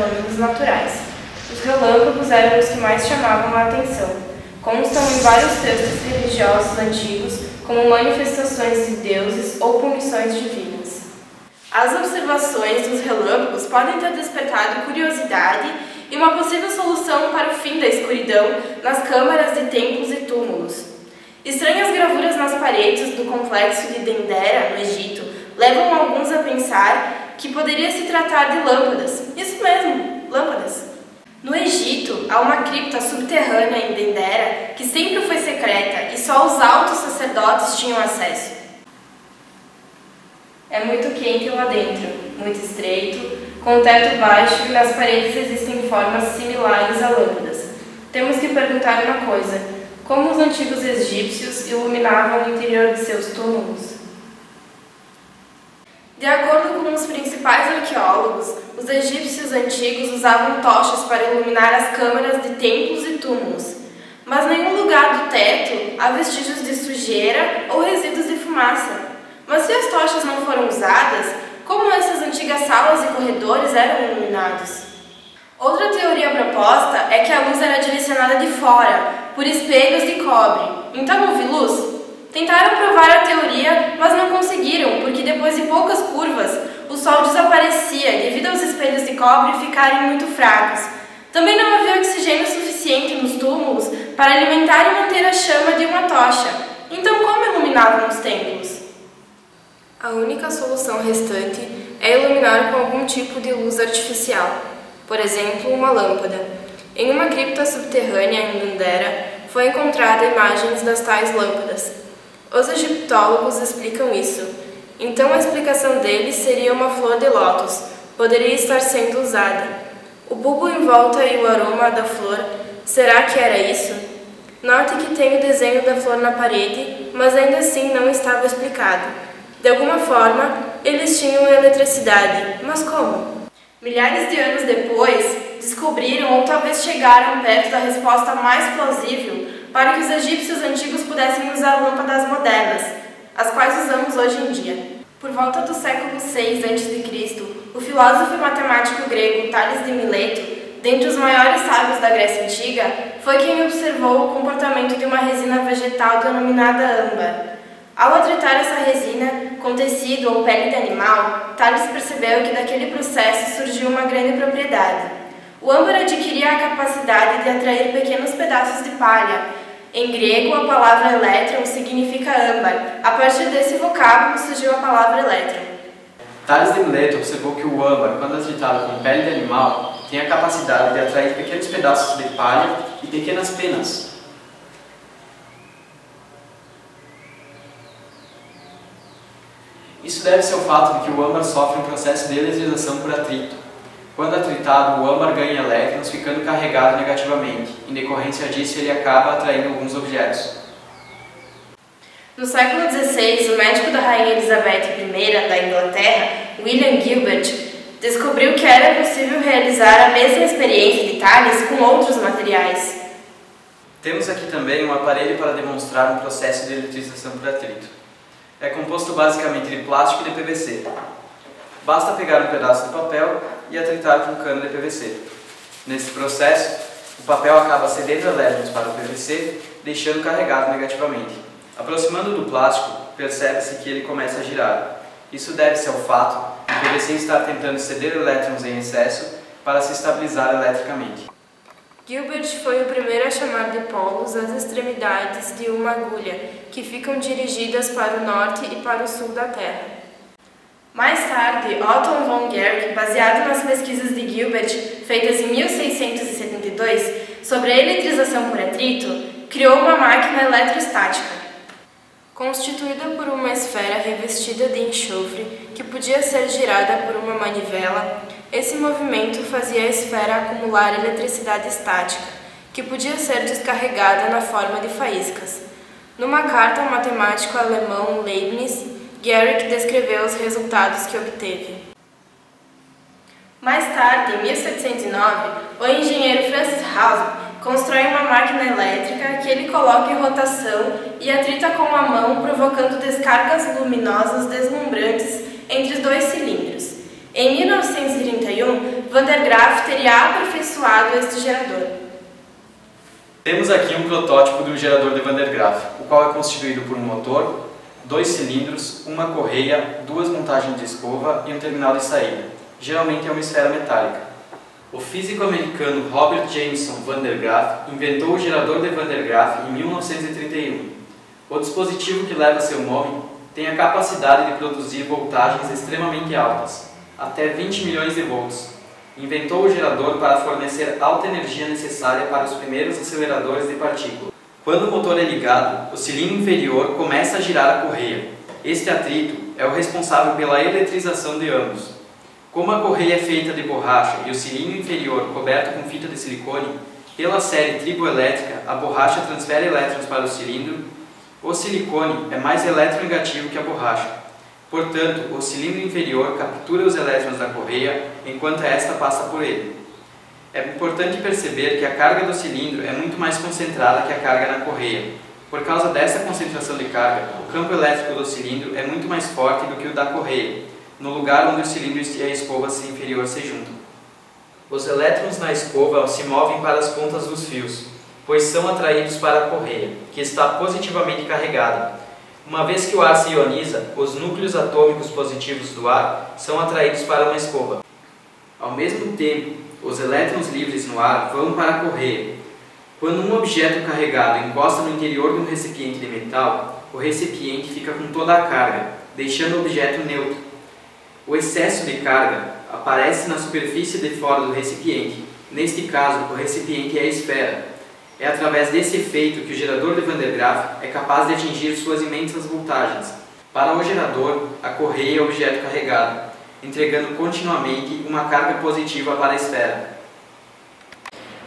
fenômenos naturais. Os relâmpagos eram os que mais chamavam a atenção, constam em vários textos religiosos antigos como manifestações de deuses ou punições divinas. As observações dos relâmpagos podem ter despertado curiosidade e uma possível solução para o fim da escuridão nas câmaras de templos e túmulos. Estranhas gravuras nas paredes do complexo de Dendera, no Egito, levam alguns a pensar que poderia se tratar de lâmpadas. Isso mesmo, lâmpadas. No Egito, há uma cripta subterrânea em Dendera que sempre foi secreta e só os altos sacerdotes tinham acesso. É muito quente lá dentro, muito estreito, com o teto baixo e nas paredes existem formas similares a lâmpadas. Temos que perguntar uma coisa: como os antigos egípcios iluminavam o interior de seus túmulos? De acordo com os principais arqueólogos, os egípcios antigos usavam tochas para iluminar as câmaras de templos e túmulos, mas em nenhum lugar do teto há vestígios de sujeira ou resíduos de fumaça. Mas se as tochas não foram usadas, como essas antigas salas e corredores eram iluminados? Outra teoria proposta é que a luz era direcionada de fora, por espelhos de cobre. Então houve luz? Tentaram provar a teoria, mas não conseguiram, porque depois de poucas curvas, o sol desaparecia devido aos espelhos de cobre ficarem muito fracos. Também não havia oxigênio suficiente nos túmulos para alimentar e manter a chama de uma tocha. Então como iluminavam os templos? A única solução restante é iluminar com algum tipo de luz artificial, por exemplo, uma lâmpada. Em uma cripta subterrânea em Dendera foi encontrada imagens das tais lâmpadas. Os egiptólogos explicam isso. Então a explicação deles seria uma flor de lótus, poderia estar sendo usada. O bulbo em volta e o aroma da flor, será que era isso? Note que tem o desenho da flor na parede, mas ainda assim não estava explicado. De alguma forma, eles tinham eletricidade, mas como? Milhares de anos depois, descobriram ou talvez chegaram perto da resposta mais plausível para que os egípcios antigos pudessem usar lâmpadas modernas, as quais usamos hoje em dia. Por volta do século VI a.C., o filósofo e matemático grego Tales de Mileto, dentre os maiores sábios da Grécia Antiga, foi quem observou o comportamento de uma resina vegetal denominada âmbar. Ao atritar essa resina com tecido ou pele de animal, Tales percebeu que daquele processo surgiu uma grande propriedade. O âmbar adquiria a capacidade de atrair pequenos pedaços de palha. Em grego, a palavra elétron significa âmbar. A partir desse vocábulo surgiu a palavra elétron. Tales de Mileto observou que o âmbar, quando atritado com pele de animal, tem a capacidade de atrair pequenos pedaços de palha e pequenas penas. Isso deve-se ao fato de que o âmbar sofre um processo de eletrização por atrito. Quando atritado, o âmbar ganha elétrons, ficando carregado negativamente. Em decorrência disso, ele acaba atraindo alguns objetos. No século XVI, o médico da rainha Elizabeth I da Inglaterra, William Gilbert, descobriu que era possível realizar a mesma experiência de Tales com outros materiais. Temos aqui também um aparelho para demonstrar um processo de eletrização por atrito. É composto basicamente de plástico e de PVC. Basta pegar um pedaço de papel e atritar com um cano de PVC. Nesse processo, o papel acaba cedendo elétrons para o PVC, deixando carregado negativamente. Aproximando do plástico, percebe-se que ele começa a girar. Isso deve-se ao fato de o PVC estar tentando ceder elétrons em excesso para se estabilizar eletricamente. Gilbert foi o primeiro a chamar de polos as extremidades de uma agulha, que ficam dirigidas para o norte e para o sul da Terra. Mais tarde, Otto von Guericke, baseado nas pesquisas de Gilbert, feitas em 1672, sobre a eletrização por atrito, criou uma máquina eletrostática. Constituída por uma esfera revestida de enxofre, que podia ser girada por uma manivela, esse movimento fazia a esfera acumular eletricidade estática, que podia ser descarregada na forma de faíscas. Numa carta ao matemático alemão Leibniz, Guericke descreveu os resultados que obteve. Mais tarde, em 1709, o engenheiro Francis Houser constrói uma máquina elétrica que ele coloca em rotação e atrita com a mão, provocando descargas luminosas deslumbrantes entre os dois cilindros. Em 1931, Van der Graaf teria aperfeiçoado este gerador. Temos aqui um protótipo do gerador de Van der Graaf, o qual é constituído por um motor, 2 cilindros, uma correia, 2 montagens de escova e um terminal de saída. Geralmente é uma esfera metálica. O físico americano Robert Jameson Van der Graaf inventou o gerador de Van der Graaf em 1931. O dispositivo que leva seu nome tem a capacidade de produzir voltagens extremamente altas, até 20 milhões de volts. Inventou o gerador para fornecer alta energia necessária para os primeiros aceleradores de partículas. Quando o motor é ligado, o cilindro inferior começa a girar a correia. Este atrito é o responsável pela eletrização de ambos. Como a correia é feita de borracha e o cilindro inferior coberto com fita de silicone, pela série triboelétrica, a borracha transfere elétrons para o cilindro. O silicone é mais eletronegativo que a borracha. Portanto, o cilindro inferior captura os elétrons da correia enquanto esta passa por ele. É importante perceber que a carga do cilindro é muito mais concentrada que a carga na correia. Por causa dessa concentração de carga, o campo elétrico do cilindro é muito mais forte do que o da correia, no lugar onde o cilindro e a escova inferior se juntam. Os elétrons na escova se movem para as pontas dos fios, pois são atraídos para a correia, que está positivamente carregada. Uma vez que o ar se ioniza, os núcleos atômicos positivos do ar são atraídos para uma escova. Ao mesmo tempo, os elétrons livres no ar vão para a correia. Quando um objeto carregado encosta no interior de um recipiente de metal, o recipiente fica com toda a carga, deixando o objeto neutro. O excesso de carga aparece na superfície de fora do recipiente. Neste caso, o recipiente é a esfera. É através desse efeito que o gerador de Van der Graaf é capaz de atingir suas imensas voltagens. Para o gerador, a correia é o objeto carregado, entregando continuamente uma carga positiva para a esfera.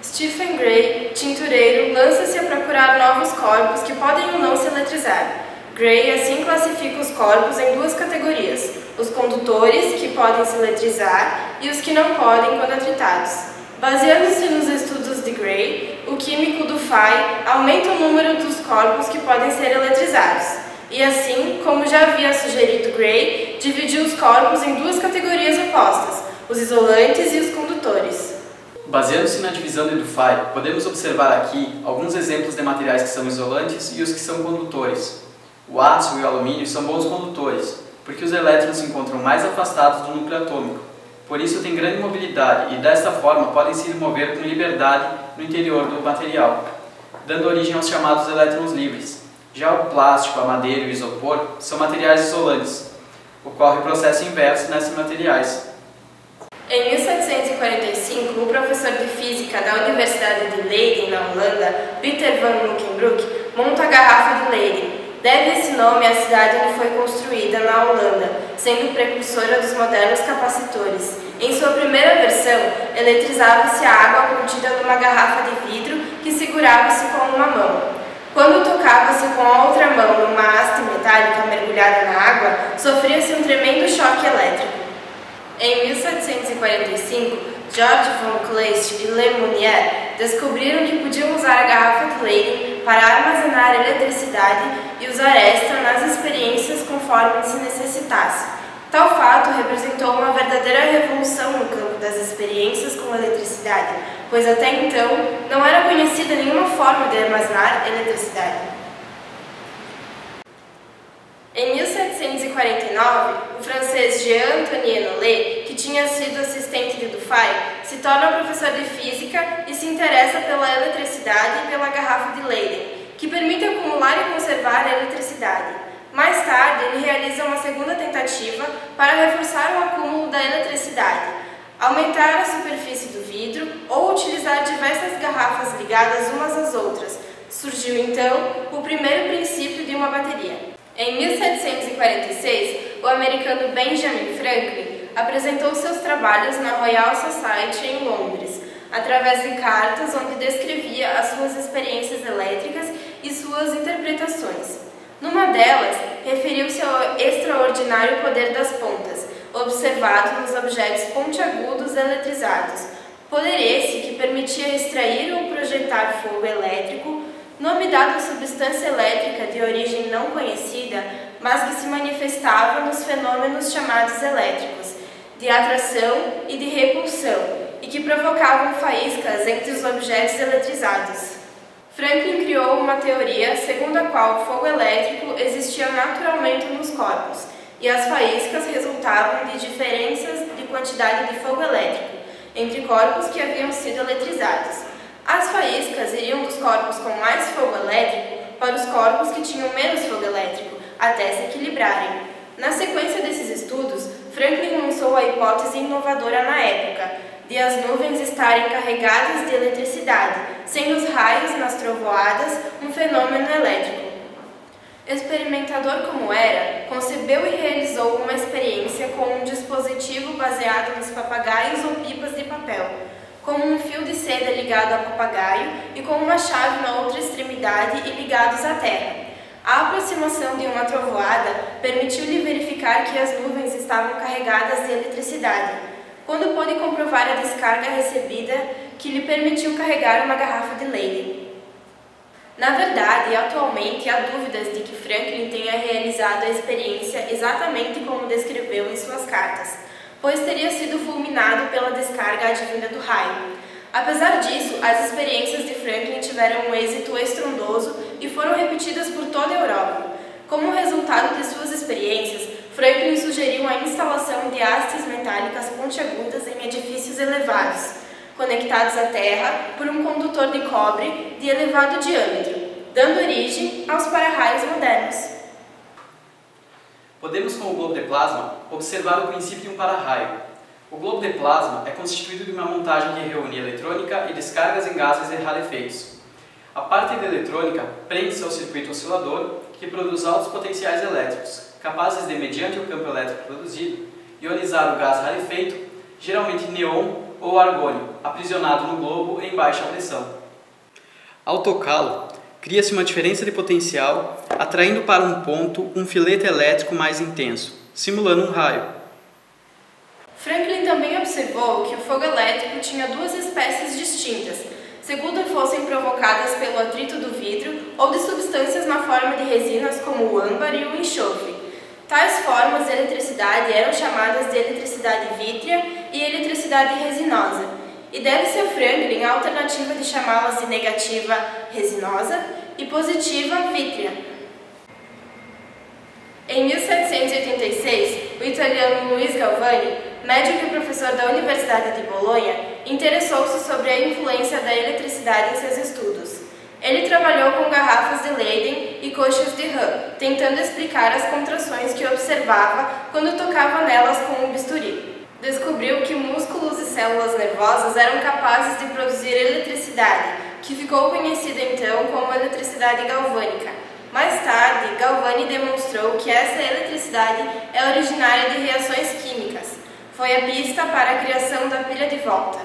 Stephen Gray, tintureiro, lança-se a procurar novos corpos que podem ou não se eletrizar. Gray assim classifica os corpos em 2 categorias: os condutores, que podem se eletrizar, e os que não podem quando atritados. Baseando-se nos estudos de Gray, o químico Dufay aumenta o número dos corpos que podem ser eletrizados. E assim, como já havia sugerido Gray, dividiu os corpos em 2 categorias opostas, os isolantes e os condutores. Baseando-se na divisão de Dufay, podemos observar aqui alguns exemplos de materiais que são isolantes e os que são condutores. O aço e o alumínio são bons condutores, porque os elétrons se encontram mais afastados do núcleo atômico. Por isso têm grande mobilidade e desta forma podem se mover com liberdade no interior do material, dando origem aos chamados elétrons livres. Já o plástico, a madeira e o isopor são materiais isolantes. Ocorre o processo inverso nesses materiais. Em 1745, o professor de física da Universidade de Leiden, na Holanda, Peter van Luckenbroek, monta a garrafa de Leyden. Deve esse nome à cidade onde foi construída, na Holanda, sendo precursora dos modernos capacitores. Em sua primeira versão, eletrizava-se a água contida numa garrafa de vidro que segurava-se com uma mão. Quando tocava-se com a outra mão numa haste metálica mergulhada na água, sofria-se um tremendo choque elétrico. Em 1745, George von Kleist e Le Monnier descobriram que podiam usar a garrafa de Leyden para armazenar eletricidade e usar esta nas experiências conforme se necessitasse. Tal fato representou uma verdadeira revolução no campo das experiências com eletricidade, pois até então não era conhecida nenhuma forma de armazenar eletricidade. Em 1749, o francês Jean-Antoine Nollet, que tinha sido assistente de Dufay, se torna professor de física e se interessa pela eletricidade e pela garrafa de Leyden, que permite acumular e conservar a eletricidade. Mais tarde, ele realiza uma segunda tentativa para reforçar o acúmulo da eletricidade, aumentar a superfície do vidro ou utilizar diversas garrafas ligadas umas às outras. Surgiu então o primeiro princípio de uma bateria. Em 1746, o americano Benjamin Franklin apresentou seus trabalhos na Royal Society em Londres, através de cartas onde descrevia as suas experiências elétricas e suas interpretações. Numa delas, referiu-se ao extraordinário poder das pontas, observado nos objetos pontiagudos eletrizados. Poder esse que permitia extrair ou projetar fogo elétrico, nome dado à substância elétrica de origem não conhecida, mas que se manifestava nos fenômenos chamados elétricos, de atração e de repulsão, e que provocavam faíscas entre os objetos eletrizados. Franklin criou uma teoria segundo a qual o fogo elétrico existia naturalmente nos corpos e as faíscas resultavam de diferenças de quantidade de fogo elétrico entre corpos que haviam sido eletrizados. As faíscas iriam dos corpos com mais fogo elétrico para os corpos que tinham menos fogo elétrico, até se equilibrarem. Na sequência desses estudos, Franklin lançou a hipótese inovadora na época, de as nuvens estarem carregadas de eletricidade, sendo os raios nas trovoadas um fenômeno elétrico. Experimentador como era, concebeu e realizou uma experiência com um dispositivo baseado nos papagaios ou pipas de papel, com um fio de seda ligado ao papagaio e com uma chave na outra extremidade e ligados à terra. A aproximação de uma trovoada permitiu-lhe verificar que as nuvens estavam carregadas de eletricidade, quando pôde comprovar a descarga recebida que lhe permitiu carregar uma garrafa de Leyden. Na verdade, atualmente há dúvidas de que Franklin tenha realizado a experiência exatamente como descreveu em suas cartas, pois teria sido fulminado pela descarga advinda do raio. Apesar disso, as experiências de Franklin tiveram um êxito estrondoso e foram repetidas por toda a Europa. Como resultado de suas experiências, Franklin sugeriu a instalação de hastes metálicas pontiagudas em edifícios elevados, conectados à terra por um condutor de cobre de elevado diâmetro, dando origem aos para-raios modernos. Podemos, com o globo de plasma, observar o princípio de um para-raio. O globo de plasma é constituído de uma montagem que reúne eletrônica e descargas em gases de rarefeitos. A parte da eletrônica prende-se ao circuito oscilador, que produz altos potenciais elétricos, capazes de, mediante o campo elétrico produzido, ionizar o gás rarefeito, geralmente neon ou argônio, aprisionado no globo em baixa pressão. Ao tocá-lo, cria-se uma diferença de potencial, atraindo para um ponto um filete elétrico mais intenso, simulando um raio. Franklin também observou que o fogo elétrico tinha duas espécies distintas, segundo fossem provocadas pelo atrito do vidro ou de substâncias na forma de resinas como o âmbar e o enxofre. Tais formas de eletricidade eram chamadas de eletricidade vítrea e eletricidade resinosa, e deve-se a Franklin a alternativa de chamá-las de negativa resinosa e positiva vítrea. Em 1786, o italiano Luiz Galvani, médico e professor da Universidade de Bolonha, interessou-se sobre a influência da eletricidade em seus estudos. Ele trabalhou com garrafas de Leyden e coxas de rã, tentando explicar as contrações que observava quando tocava nelas com um bisturi. Descobriu que músculos e células nervosas eram capazes de produzir eletricidade, que ficou conhecida então como eletricidade galvânica. Mais tarde, Galvani demonstrou que essa eletricidade é originária de reações químicas. Foi a pista para a criação da pilha de volta.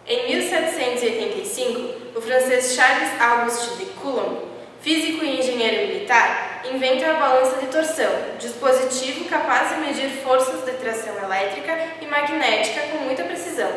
Em 1785, o francês Charles Auguste de Coulomb, físico e engenheiro militar, inventa a balança de torção, dispositivo capaz de medir forças de tração elétrica e magnética com muita precisão.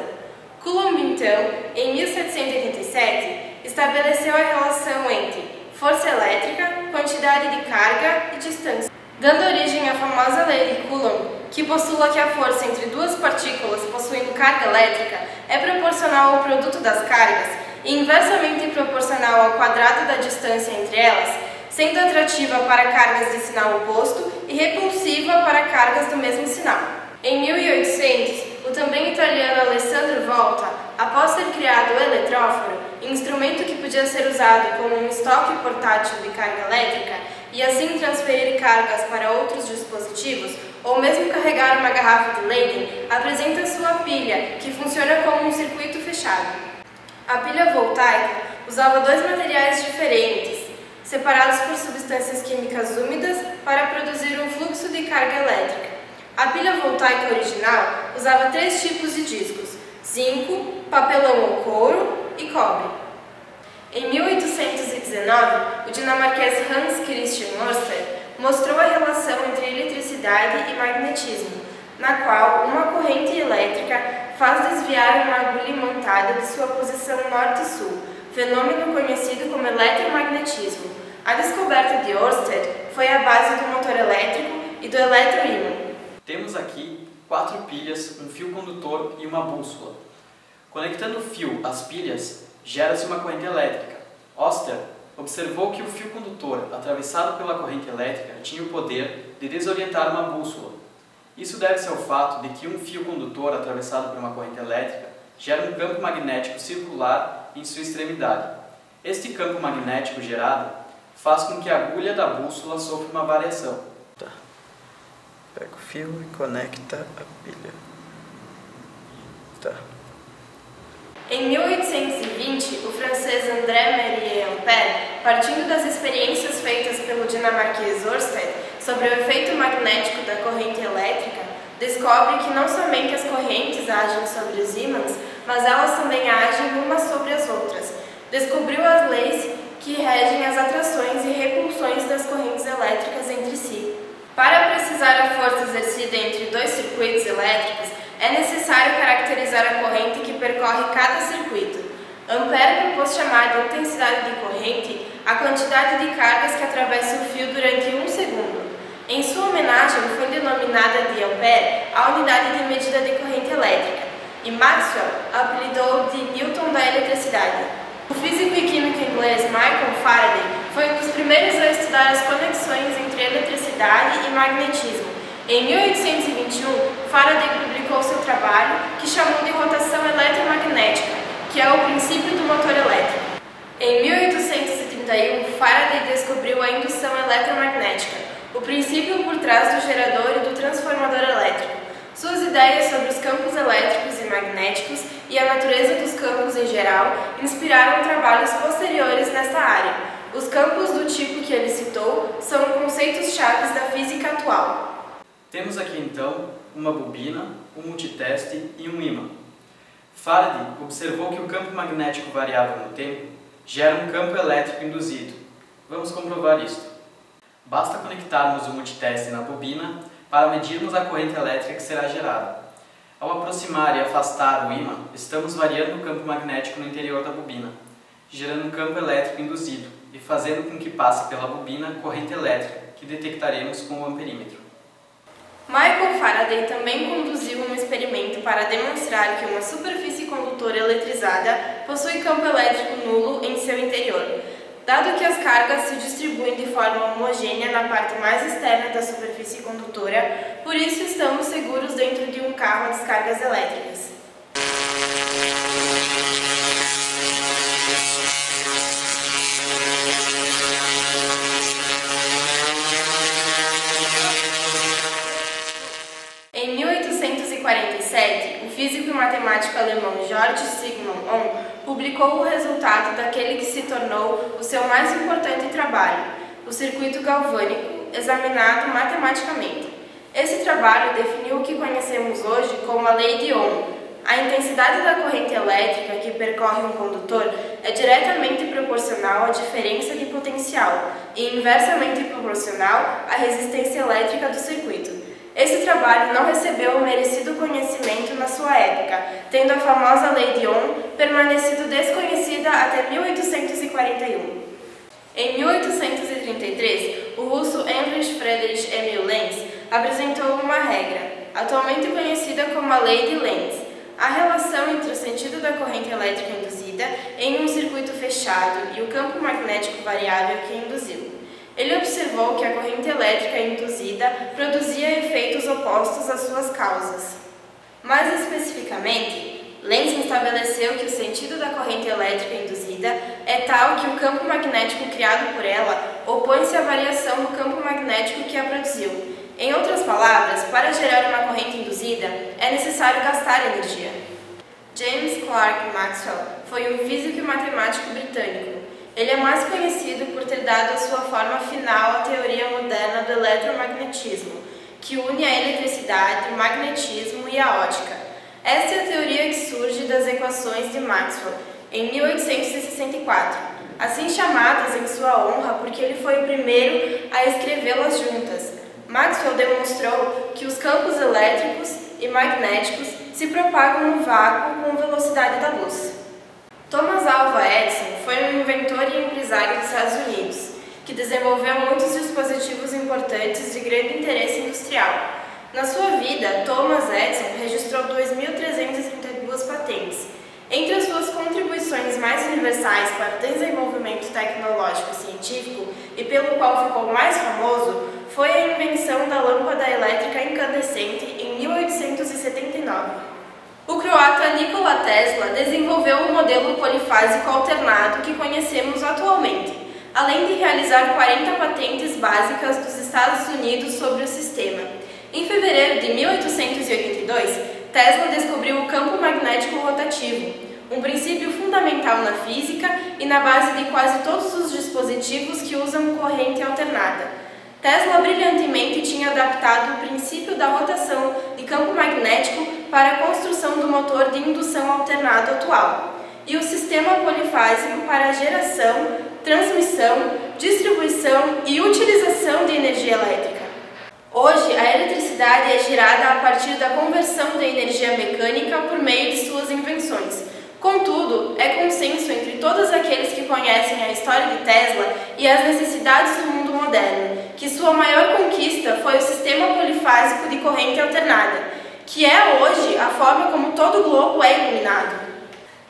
Coulomb, então, em 1787, estabeleceu a relação entre força elétrica, quantidade de carga e distância, dando origem à famosa lei de Coulomb, que postula que a força entre duas partículas possuindo carga elétrica é proporcional ao produto das cargas e inversamente proporcional ao quadrado da distância entre elas, sendo atrativa para cargas de sinal oposto e repulsiva para cargas do mesmo sinal. Em 1800, o também italiano Alessandro Volta, após ter criado o eletróforo, instrumento que podia ser usado como um estoque portátil de carga elétrica e assim transferir cargas para outros dispositivos, ou mesmo carregar uma garrafa de Leyden, apresenta sua pilha, que funciona como um circuito fechado. A pilha voltaica usava dois materiais diferentes, separados por substâncias químicas úmidas para produzir um fluxo de carga elétrica. A pilha voltaica original usava três tipos de discos: zinco, papelão ou couro e cobre. Em 1819, o dinamarquês Hans Christian Ørsted mostrou a relação entre eletricidade e magnetismo, na qual uma corrente elétrica faz desviar uma agulha imantada de sua posição norte-sul, fenômeno conhecido como eletromagnetismo. A descoberta de Ørsted foi a base do motor elétrico e do eletroímã. Temos aqui 4 pilhas, um fio condutor e uma bússola. Conectando o fio às pilhas, gera-se uma corrente elétrica. Oster observou que o fio condutor atravessado pela corrente elétrica tinha o poder de desorientar uma bússola. Isso deve-se ao fato de que um fio condutor atravessado por uma corrente elétrica gera um campo magnético circular em sua extremidade. Este campo magnético gerado faz com que a agulha da bússola sofra uma variação. Pega o fio e conecta a pilha. Em 1820, o francês André-Marie Ampère, partindo das experiências feitas pelo dinamarquês Ørsted sobre o efeito magnético da corrente elétrica, descobre que não somente as correntes agem sobre os ímãs, mas elas também agem umas sobre as outras. Descobriu as leis que regem as atrações e repulsões das correntes elétricas entre si. Para precisar a força exercida entre dois circuitos elétricos, é necessário caracterizar a corrente que percorre cada circuito. Ampère propôs chamar de intensidade de corrente a quantidade de cargas que atravessa o fio durante 1 segundo. Em sua homenagem, foi denominada de Ampère a unidade de medida de corrente elétrica, e Maxwell apelidou de Newton da eletricidade. O físico e químico inglês Michael Faraday foi um dos primeiros a estudar as conexões entre eletricidade e magnetismo. Em 1821, Faraday publicou seu trabalho, que chamou de rotação eletromagnética, que é o princípio do motor elétrico. Em 1831, Faraday descobriu a indução eletromagnética, o princípio por trás do gerador e do transformador elétrico. Suas ideias sobre os campos elétricos e magnéticos e a natureza dos campos em geral inspiraram trabalhos posteriores nesta área. Os campos do tipo que ele citou são conceitos chaves da física atual. Temos aqui então uma bobina, um multiteste e um ímã. Faraday observou que o campo magnético variável no tempo gera um campo elétrico induzido. Vamos comprovar isto. Basta conectarmos o multiteste na bobina para medirmos a corrente elétrica que será gerada. Ao aproximar e afastar o ímã, estamos variando o campo magnético no interior da bobina, gerando um campo elétrico induzido e fazendo com que passe pela bobina corrente elétrica, que detectaremos com o amperímetro. Michael Faraday também conduziu um experimento para demonstrar que uma superfície condutora eletrizada possui campo elétrico nulo em seu interior. Dado que as cargas se distribuem de forma homogênea na parte mais externa da superfície condutora, por isso estamos seguros dentro de um carro a descargas elétricas. Em 1847, o físico e matemático alemão Georg Sigmund Ohm publicou o resultado daquele que se tornou o seu mais importante trabalho, o circuito galvânico, examinado matematicamente. Esse trabalho definiu o que conhecemos hoje como a lei de Ohm. A intensidade da corrente elétrica que percorre um condutor é diretamente proporcional à diferença de potencial e inversamente proporcional à resistência elétrica do circuito. Esse trabalho não recebeu o merecido conhecimento na sua época, tendo a famosa lei de Ohm permanecido desconhecida até 1841. Em 1833, o russo Heinrich Friedrich Emil Lenz apresentou uma regra, atualmente conhecida como a lei de Lenz, a relação entre o sentido da corrente elétrica induzida em um circuito fechado e o campo magnético variável que induziu. Ele observou que a corrente elétrica induzida produzia efeitos opostos às suas causas. Mais especificamente, Lenz estabeleceu que o sentido da corrente elétrica induzida é tal que o campo magnético criado por ela opõe-se à variação do campo magnético que a produziu. Em outras palavras, para gerar uma corrente induzida, é necessário gastar energia. James Clerk Maxwell foi um físico e matemático britânico. Ele é mais conhecido por ter dado a sua forma final à teoria moderna do eletromagnetismo, que une a eletricidade, o magnetismo e a ótica. Esta é a teoria que surge das equações de Maxwell, em 1864, assim chamadas em sua honra porque ele foi o primeiro a escrevê-las juntas. Maxwell demonstrou que os campos elétricos e magnéticos se propagam no vácuo com velocidade da luz. Thomas Alva Edison foi um inventor e empresário dos Estados Unidos, que desenvolveu muitos dispositivos importantes de grande interesse industrial. Na sua vida, Thomas Edison registrou 2.332 patentes. Entre as suas contribuições mais universais para o desenvolvimento tecnológico e científico, e pelo qual ficou mais famoso, foi a invenção da lâmpada elétrica incandescente em 1879. O croata Nikola Tesla desenvolveu o modelo polifásico alternado que conhecemos atualmente, além de realizar 40 patentes básicas dos Estados Unidos sobre o sistema. Em fevereiro de 1882, Tesla descobriu o campo magnético rotativo, um princípio fundamental na física e na base de quase todos os dispositivos que usam corrente alternada. Tesla brilhantemente tinha adaptado o princípio da rotação de campo magnético para a construção do motor de indução alternado atual e o sistema polifásico para a geração, transmissão, distribuição e utilização de energia elétrica. Hoje, a eletricidade é gerada a partir da conversão de energia mecânica por meio de suas invenções. Contudo, é consenso entre todos aqueles que conhecem a história de Tesla e as necessidades do mundo moderno, que sua maior conquista foi o sistema polifásico de corrente alternada, que é hoje a forma como todo o globo é iluminado.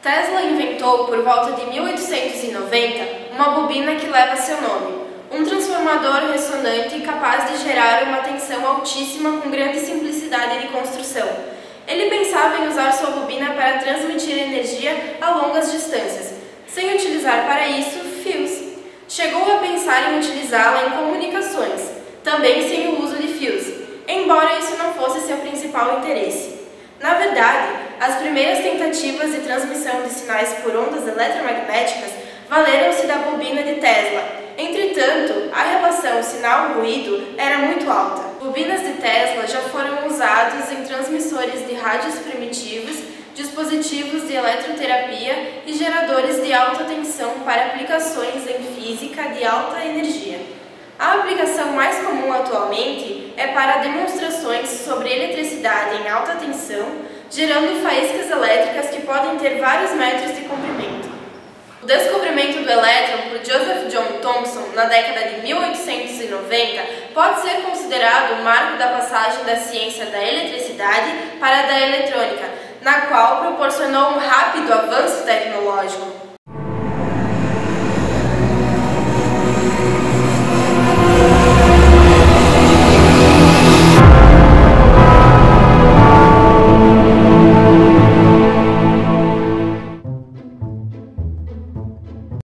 Tesla inventou, por volta de 1890, uma bobina que leva seu nome, um transformador ressonante capaz de gerar uma tensão altíssima com grande simplicidade de construção. Ele pensava em usar sua bobina para transmitir energia a longas distâncias, sem utilizar para isso fios. Chegou a pensar em utilizá-la em comunicações, também sem o uso de fios, embora isso não fosse seu principal interesse. Na verdade, as primeiras tentativas de transmissão de sinais por ondas eletromagnéticas valeram-se da bobina de Tesla. Entretanto, a relação sinal-ruído era muito alta. Bobinas de Tesla já foram usadas em transmissores de rádios primitivos, dispositivos de eletroterapia e geradores de alta tensão para aplicações em física de alta energia. A aplicação mais comum atualmente é para demonstrações sobre eletricidade em alta tensão, gerando faíscas elétricas que podem ter vários metros de comprimento. O descobrimento do elétron por Joseph John Thomson na década de 1890 pode ser considerado o marco da passagem da ciência da eletricidade para a da eletrônica, na qual proporcionou um rápido avanço tecnológico.